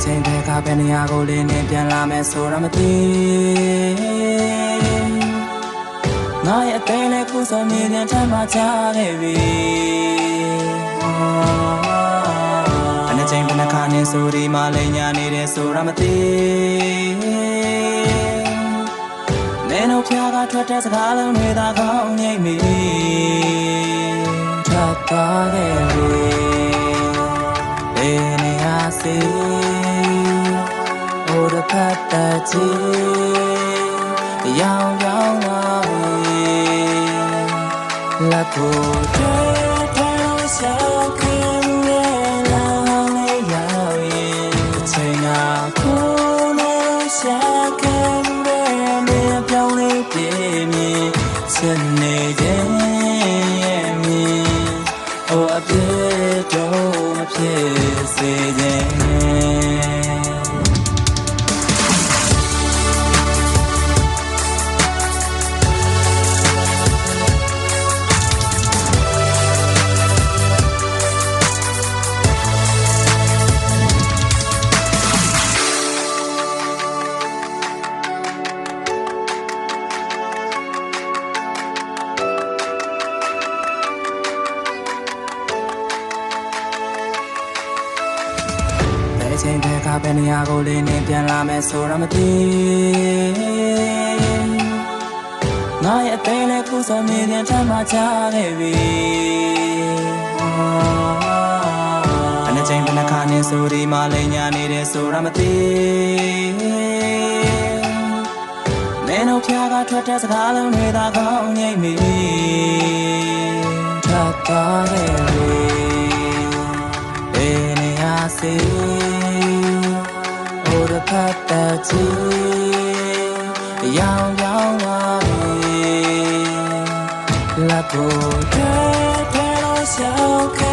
ချိန်တွေကဘယ်နေရာကိုလေးနဲ့ပြန်လာမယ်ဆိုတာမသိငါရဲ့အသေးလေးခုဆိုနေပြန်ထမ်းမှချခဲ့ပြီဘယ်နှချိန်ဘယ်နှခါနဲ့ဆိုဒီမှလည်းညာနေတယ်ဆိုတာမသိမင်းတို့ဖျားကထွက်တဲ့စကားလုံးတွေသာကောင်းငိမ့်မိထပ်သွားခဲ့ပြီဘယ်နေရာစီဟိုတစ်ဖက်တည်းချီရောင်ရောင်လာပြီလက်ကိုထဲရှာခင်ရဲ့လာလေးရောက်ရင်အချိန်ကကိုယ်နဲ့ရှာခင်ရဲ့မြေပြောင်းလေးပြင်းမြင်စနေတဲ့မြင်ဟိုအပြည့်တော့မဖြစ်စေခြင်းချိန်တွေကဘယ်နေရာကိုလေးနဲ့ပြန်လာမယ်ဆိုတာမသိငါရဲ့အသေးလေးခုဆိုနေပြန်ထမ်းမှချခဲ့ပြီဘယ်နှချိန်ဘယ်နှခါနဲ့ဆိုဒီမှလည်းညာနေတယ်ဆိုတာမသိမင်းတို့ဖျားကထွက်တဲ့စကားလုံးတွေသာကောင်းငိမ့်မိထပ်သွားခဲ့ပြီဘယ်နေရာစီဖတ်တဲ့ချီရောင်ရောင်လာပြီလက်ကိုထဲလို့ရှောက်